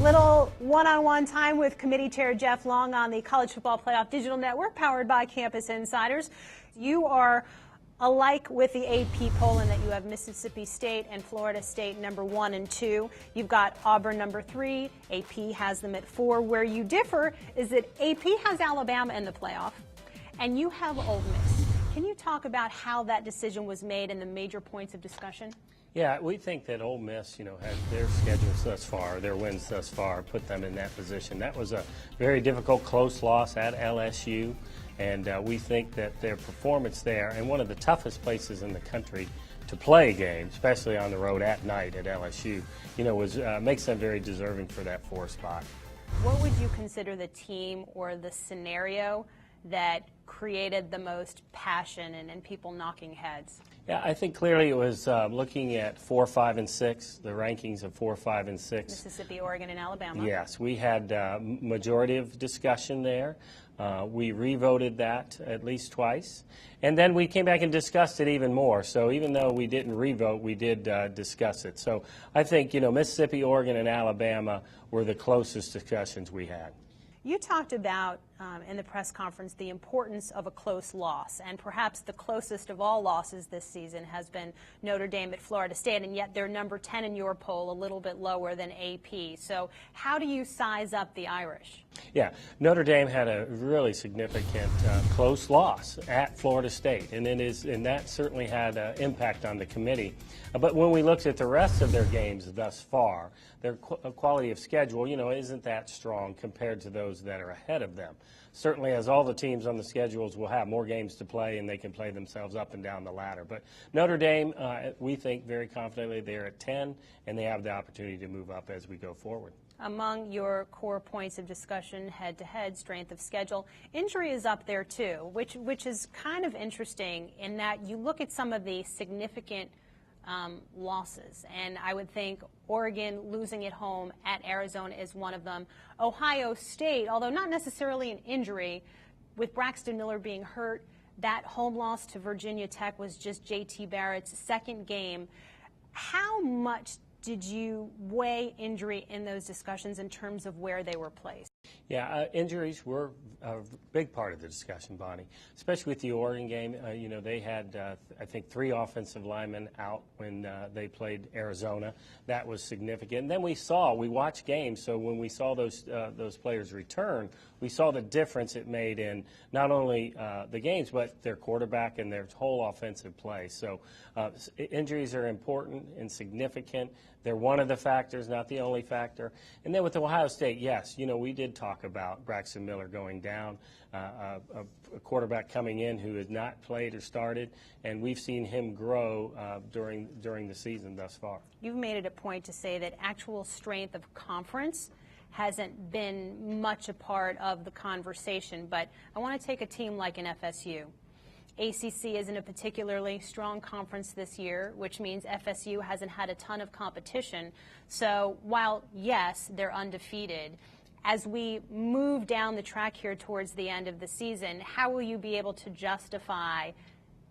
Little one-on-one time with Committee Chair Jeff Long on the College Football Playoff Digital Network, powered by Campus Insiders. You are alike with the AP poll in that you have Mississippi State and Florida State number 1 and 2. You've got Auburn number 3. AP has them at 4. Where you differ is that AP has Alabama in the playoff, and you have Ole Miss. Can you talk about how that decision was made and the major points of discussion? Yeah, we think that Ole Miss, has their schedules thus far, their wins thus far, put them in that position. That was a very difficult, close loss at LSU, and we think that their performance there, and one of the toughest places in the country to play a game, especially on the road at night at LSU, makes them very deserving for that 4 spot. What would you consider the team or the scenario that created the most passion and people knocking heads? Yeah, I think clearly it was looking at 4, 5, and 6, the rankings of 4, 5, and 6. Mississippi, Oregon, and Alabama. Yes, we had majority of discussion there. We revoted that at least twice. And then we came back and discussed it even more. So even though we didn't revote, we did discuss it. So I think, Mississippi, Oregon, and Alabama were the closest discussions we had. You talked about in the press conference the importance of a close loss, and perhaps the closest of all losses this season has been Notre Dame at Florida State, and yet they're number 10 in your poll, a little bit lower than AP. So how do you size up the Irish? Yeah, Notre Dame had a really significant close loss at Florida State, and that certainly had an impact on the committee. But when we looked at the rest of their games thus far, their quality of schedule, isn't that strong compared to those that are ahead of them. Certainly, as all the teams on the schedules will have more games to play, and they can play themselves up and down the ladder. But Notre Dame, we think very confidently they're at 10, and they have the opportunity to move up as we go forward. Among your core points of discussion, head-to-head, strength of schedule, injury is up there too, which is kind of interesting in that you look at some of the significant losses, and I would think Oregon losing at home at Arizona is one of them. Ohio State, although not necessarily an injury, with Braxton Miller being hurt, that home loss to Virginia Tech was just J.T. Barrett's second game. How much did you weigh injury in those discussions in terms of where they were placed? Yeah, injuries were a big part of the discussion, Bonnie, especially with the Oregon game. They had, I think, 3 offensive linemen out when they played Arizona. That was significant. And then we watched games, so when we saw those players return, we saw the difference it made in not only the games, but their quarterback and their whole offensive play. So injuries are important and significant. They're one of the factors, not the only factor. And then with Ohio State, yes, we did talk about Braxton Miller going down, a quarterback coming in who has not played or started, and we've seen him grow during the season thus far. You've made it a point to say that actual strength of conference hasn't been much a part of the conversation, but I want to take a team like an FSU. ACC isn't a particularly strong conference this year, which means FSU hasn't had a ton of competition. So while, yes, they're undefeated, as we move down the track here towards the end of the season, how will you be able to justify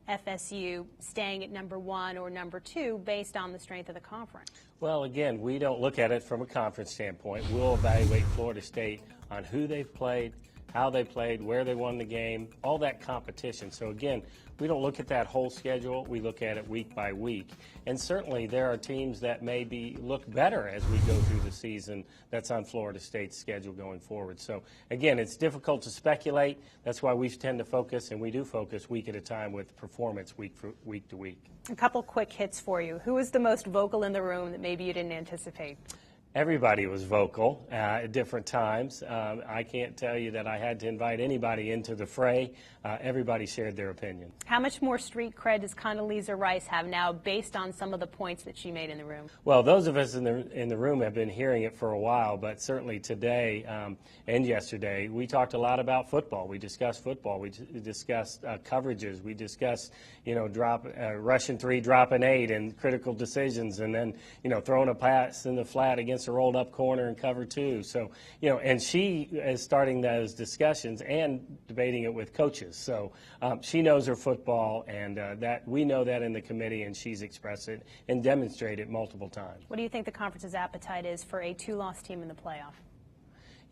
FSU staying at number 1 or number 2 based on the strength of the conference? Well, again, we don't look at it from a conference standpoint. We'll evaluate Florida State on who they've played, how they played, where they won the game, all that competition. So again, we don't look at that whole schedule. We look at it week by week. And certainly there are teams that maybe look better as we go through the season that's on Florida State's schedule going forward. So again, it's difficult to speculate. That's why we tend to focus, and we do focus week at a time with performance week to week. A couple quick hits for you. Who was the most vocal in the room that maybe you didn't anticipate? Everybody was vocal at different times. I can't tell you that I had to invite anybody into the fray. Everybody shared their opinion. How much more street cred does Condoleezza Rice have now based on some of the points that she made in the room? Well, those of us in the room have been hearing it for a while, but certainly today and yesterday, we talked a lot about football. We discussed football. We discussed coverages. We discussed, rushing 3, dropping 8, and critical decisions, and then, throwing a pass in the flat against against a rolled up corner and cover 2. So, and she is starting those discussions and debating it with coaches. So she knows her football, and that we know that in the committee, and she's expressed it and demonstrated it multiple times. What do you think the conference's appetite is for a 2-loss team in the playoff?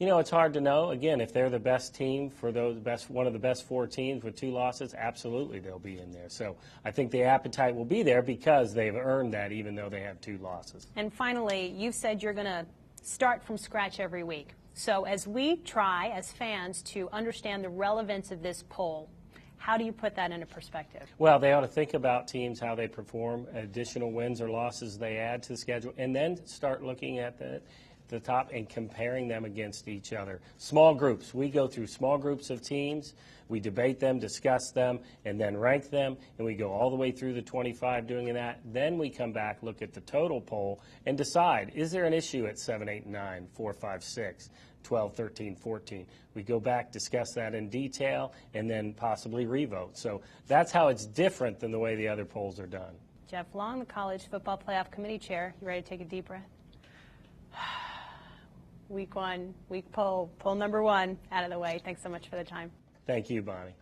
It's hard to know. Again, if they're the best team for one of the best 4 teams with 2 losses, absolutely they'll be in there. So I think the appetite will be there because they've earned that even though they have 2 losses. And finally, you've said you're going to start from scratch every week. So as we try, as fans, to understand the relevance of this poll, how do you put that into perspective? Well, they ought to think about teams, how they perform, additional wins or losses they add to the schedule, and then start looking at the top and comparing them against each other. Small groups. We go through small groups of teams. We debate them, discuss them, and then rank them, and we go all the way through the 25 doing that. Then we come back, look at the total poll, and decide, is there an issue at 7, 8, 9, 4, 5, 6, 12, 13, 14? We go back, discuss that in detail, and then possibly revote. So that's how it's different than the way the other polls are done. Jeff Long, the College Football Playoff Committee Chair. You ready to take a deep breath? Week 1, week poll number 1 out of the way. Thanks so much for the time. Thank you, Bonnie.